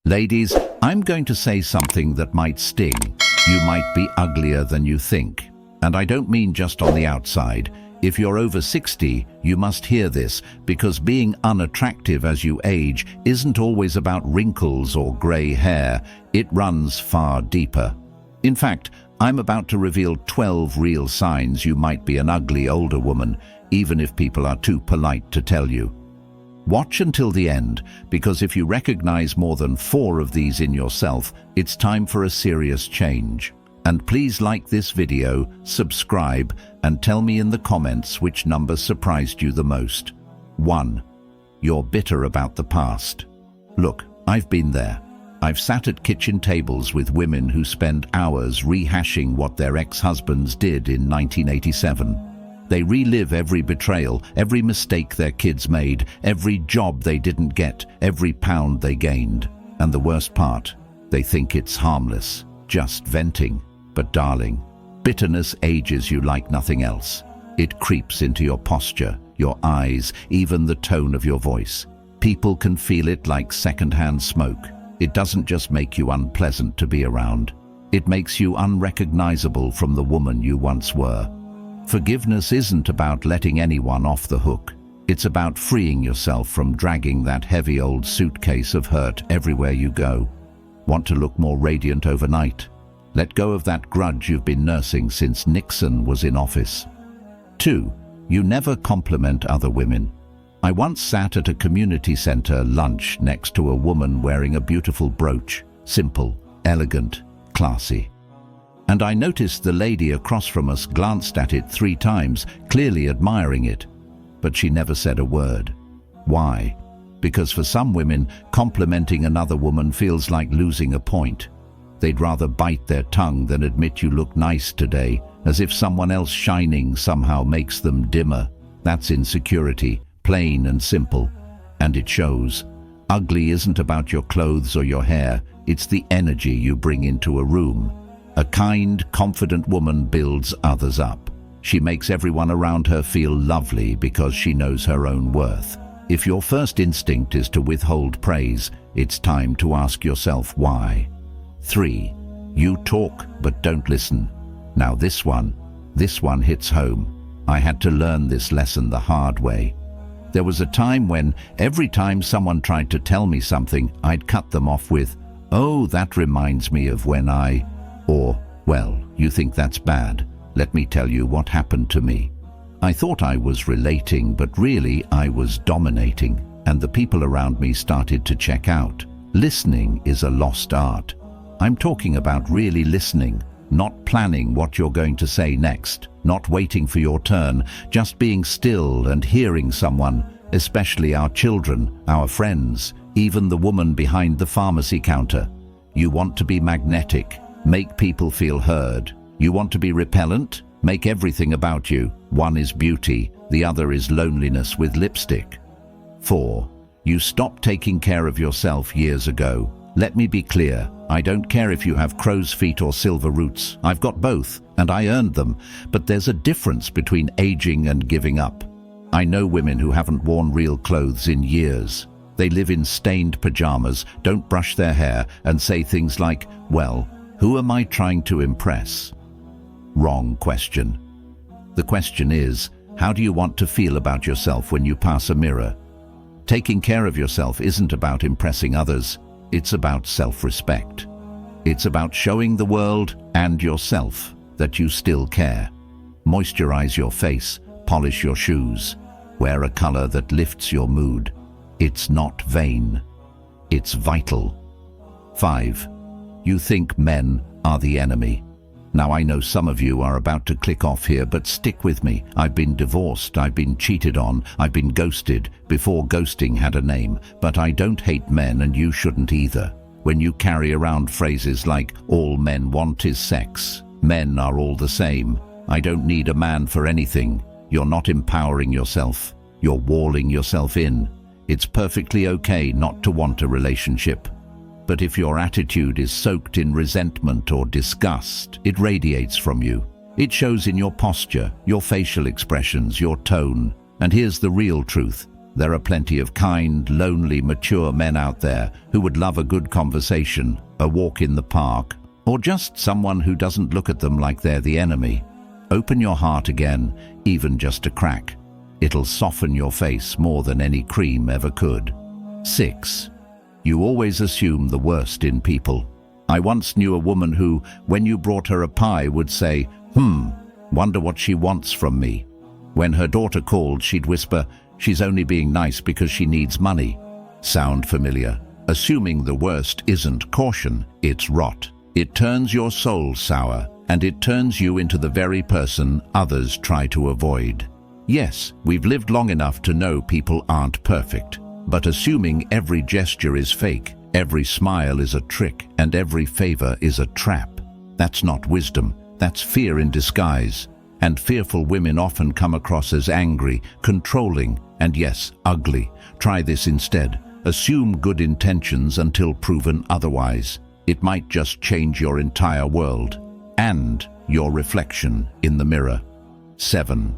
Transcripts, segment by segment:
Ladies, I'm going to say something that might sting. You might be uglier than you think. And I don't mean just on the outside. If you're over 60, you must hear this, because being unattractive as you age isn't always about wrinkles or grey hair. It runs far deeper. In fact, I'm about to reveal 12 real signs you might be an ugly older woman, even if people are too polite to tell you. Watch until the end, because if you recognize more than 4 of these in yourself, it's time for a serious change. And please like this video, subscribe, and tell me in the comments which number surprised you the most. 1. You're bitter about the past. Look, I've been there. I've sat at kitchen tables with women who spend hours rehashing what their ex-husbands did in 1987. They relive every betrayal, every mistake their kids made, every job they didn't get, every pound they gained. And the worst part, they think it's harmless, just venting. But darling, bitterness ages you like nothing else. It creeps into your posture, your eyes, even the tone of your voice. People can feel it like secondhand smoke. It doesn't just make you unpleasant to be around. It makes you unrecognizable from the woman you once were. Forgiveness isn't about letting anyone off the hook. It's about freeing yourself from dragging that heavy old suitcase of hurt everywhere you go. Want to look more radiant overnight? Let go of that grudge you've been nursing since Nixon was in office. 2. You never compliment other women. I once sat at a community center lunch next to a woman wearing a beautiful brooch, simple, elegant, classy. And I noticed the lady across from us glanced at it 3 times, clearly admiring it. But she never said a word. Why? Because for some women, complimenting another woman feels like losing a point. They'd rather bite their tongue than admit you look nice today, as if someone else shining somehow makes them dimmer. That's insecurity, plain and simple. And it shows. Ugly isn't about your clothes or your hair, it's the energy you bring into a room. A kind, confident woman builds others up. She makes everyone around her feel lovely because she knows her own worth. If your first instinct is to withhold praise, it's time to ask yourself why. 3. You talk but don't listen. Now this one hits home. I had to learn this lesson the hard way. There was a time when every time someone tried to tell me something, I'd cut them off with, "Oh, that reminds me of when I..." Or, "Well, you think that's bad. Let me tell you what happened to me." I thought I was relating, but really I was dominating, and the people around me started to check out. Listening is a lost art. I'm talking about really listening, not planning what you're going to say next, not waiting for your turn, just being still and hearing someone, especially our children, our friends, even the woman behind the pharmacy counter. You want to be magnetic. Make people feel heard. You want to be repellent? Make everything about you. One is beauty, the other is loneliness with lipstick. 4. You stopped taking care of yourself years ago. Let me be clear, I don't care if you have crow's feet or silver roots. I've got both, and I earned them, but there's a difference between aging and giving up. I know women who haven't worn real clothes in years. They live in stained pajamas, don't brush their hair, and say things like, "Well, who am I trying to impress?" Wrong question. The question is, how do you want to feel about yourself when you pass a mirror? Taking care of yourself isn't about impressing others. It's about self-respect. It's about showing the world and yourself that you still care. Moisturize your face, polish your shoes, wear a color that lifts your mood. It's not vain. It's vital. 5. You think men are the enemy. Now I know some of you are about to click off here, but stick with me. I've been divorced, I've been cheated on, I've been ghosted, before ghosting had a name, but I don't hate men and you shouldn't either. When you carry around phrases like, "All men want is sex," "Men are all the same," "I don't need a man for anything," you're not empowering yourself. You're walling yourself in. It's perfectly okay not to want a relationship. But if your attitude is soaked in resentment or disgust, it radiates from you. It shows in your posture, your facial expressions, your tone. And here's the real truth. There are plenty of kind, lonely, mature men out there who would love a good conversation, a walk in the park, or just someone who doesn't look at them like they're the enemy. Open your heart again, even just a crack. It'll soften your face more than any cream ever could. 6. You always assume the worst in people. I once knew a woman who, when you brought her a pie, would say, wonder what she wants from me. When her daughter called, she'd whisper, she's only being nice because she needs money. Sound familiar? Assuming the worst isn't caution, it's rot. It turns your soul sour, and it turns you into the very person others try to avoid. Yes, we've lived long enough to know people aren't perfect, but assuming every gesture is fake, every smile is a trick, and every favor is a trap, that's not wisdom, that's fear in disguise. And fearful women often come across as angry, controlling, and yes, ugly. Try this instead. Assume good intentions until proven otherwise. It might just change your entire world and your reflection in the mirror. 7.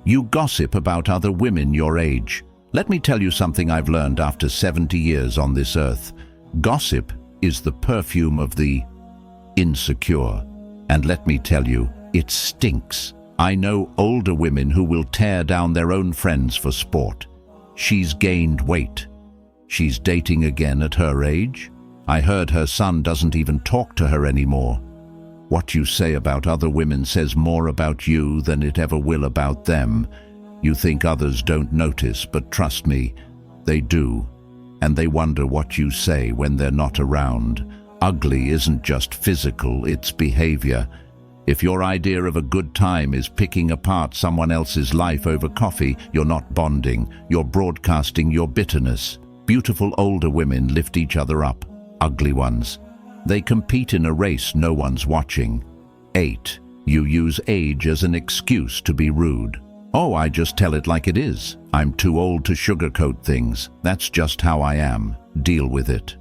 You gossip about other women your age. Let me tell you something I've learned after 70 years on this earth. Gossip is the perfume of the insecure. And let me tell you, it stinks. I know older women who will tear down their own friends for sport. She's gained weight. She's dating again at her age. I heard her son doesn't even talk to her anymore. What you say about other women says more about you than it ever will about them. You think others don't notice, but trust me, they do. And they wonder what you say when they're not around. Ugly isn't just physical, it's behavior. If your idea of a good time is picking apart someone else's life over coffee, you're not bonding, you're broadcasting your bitterness. Beautiful older women lift each other up, ugly ones. They compete in a race no one's watching. 8. You use age as an excuse to be rude. Oh, I just tell it like it is. I'm too old to sugarcoat things. That's just how I am. Deal with it.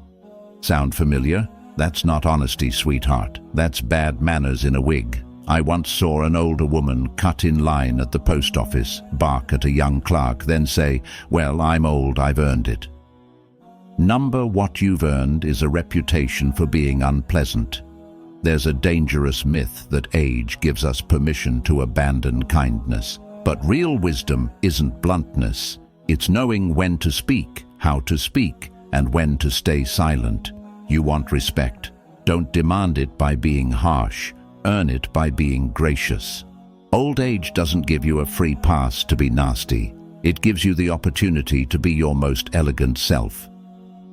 Sound familiar? That's not honesty, sweetheart. That's bad manners in a wig. I once saw an older woman cut in line at the post office, bark at a young clerk, then say, "Well, I'm old, I've earned it." Number what you've earned is a reputation for being unpleasant. There's a dangerous myth that age gives us permission to abandon kindness. But real wisdom isn't bluntness. It's knowing when to speak, how to speak, and when to stay silent. You want respect. Don't demand it by being harsh. Earn it by being gracious. Old age doesn't give you a free pass to be nasty. It gives you the opportunity to be your most elegant self.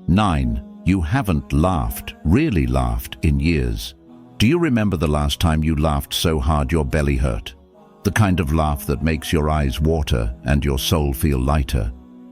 9. You haven't laughed, really laughed, in years. Do you remember the last time you laughed so hard your belly hurt? The kind of laugh that makes your eyes water and your soul feel lighter.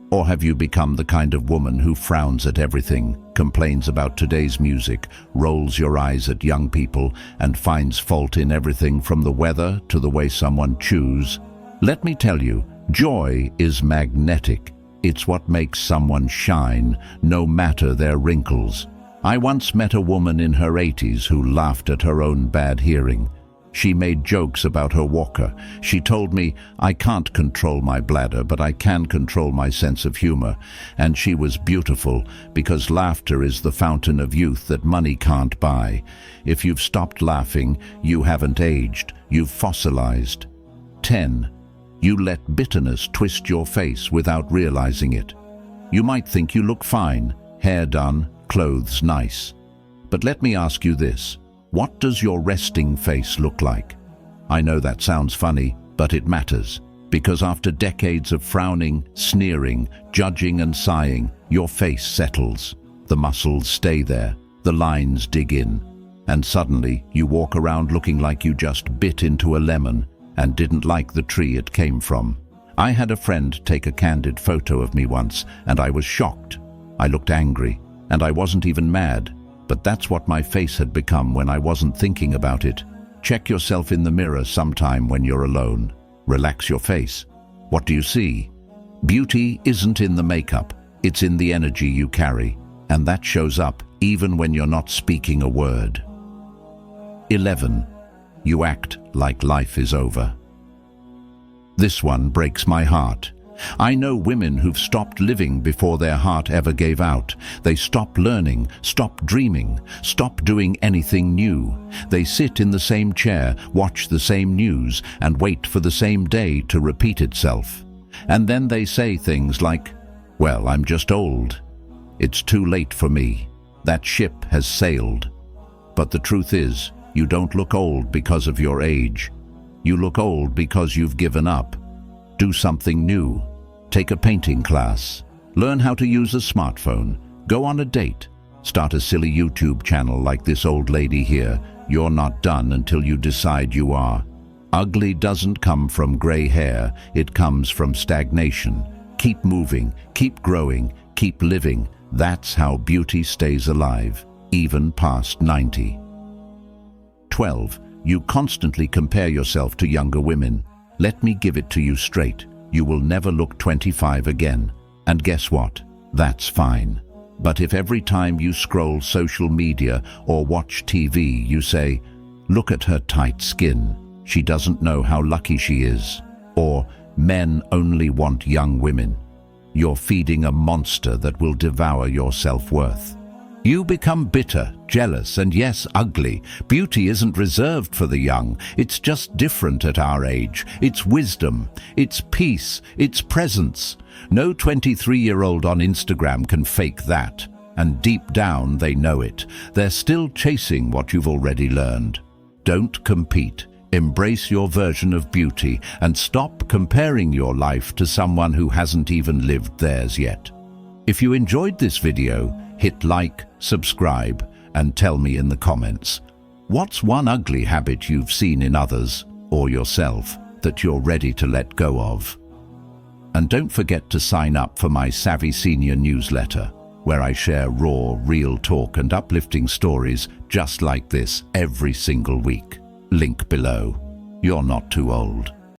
Or have you become the kind of woman who frowns at everything, complains about today's music, rolls your eyes at young people, and finds fault in everything from the weather to the way someone chews? Let me tell you, joy is magnetic. It's what makes someone shine, no matter their wrinkles. I once met a woman in her 80s who laughed at her own bad hearing. She made jokes about her walker. She told me, "I can't control my bladder, but I can control my sense of humor." And she was beautiful, because laughter is the fountain of youth that money can't buy. If you've stopped laughing, you haven't aged, you've fossilized. 10. You let bitterness twist your face without realizing it. You might think you look fine, hair done, clothes nice. But let me ask you this. What does your resting face look like? I know that sounds funny, but it matters. Because after decades of frowning, sneering, judging and sighing, your face settles. The muscles stay there, the lines dig in. And suddenly you walk around looking like you just bit into a lemon and didn't like the tree it came from. I had a friend take a candid photo of me once, and I was shocked. I looked angry, and I wasn't even mad. But that's what my face had become when I wasn't thinking about it. Check yourself in the mirror sometime when you're alone. Relax your face. What do you see? Beauty isn't in the makeup, it's in the energy you carry, and that shows up even when you're not speaking a word. 11. You act like life is over. This one breaks my heart. I know women who've stopped living before their heart ever gave out. They stop learning, stop dreaming, stop doing anything new. They sit in the same chair, watch the same news, and wait for the same day to repeat itself. And then they say things like, "Well, I'm just old. It's too late for me. That ship has sailed." But the truth is, you don't look old because of your age. You look old because you've given up. Do something new. Take a painting class. Learn how to use a smartphone. Go on a date. Start a silly YouTube channel like this old lady here. You're not done until you decide you are. Ugly doesn't come from gray hair. It comes from stagnation. Keep moving, keep growing, keep living. That's how beauty stays alive, even past 90. 12. You constantly compare yourself to younger women. Let me give it to you straight. You will never look 25 again. And guess what? That's fine. But if every time you scroll social media or watch TV you say, "Look at her tight skin. She doesn't know how lucky she is," or "Men only want young women," you're feeding a monster that will devour your self-worth. You become bitter, jealous, and yes, ugly. Beauty isn't reserved for the young. It's just different at our age. It's wisdom, it's peace, it's presence. No 23-year-old on Instagram can fake that. And deep down, they know it. They're still chasing what you've already learned. Don't compete. Embrace your version of beauty and stop comparing your life to someone who hasn't even lived theirs yet. If you enjoyed this video, hit like, subscribe, and tell me in the comments, what's one ugly habit you've seen in others or yourself that you're ready to let go of? And don't forget to sign up for my Savvy Senior newsletter, where I share raw, real talk and uplifting stories just like this every single week. Link below. You're not too old.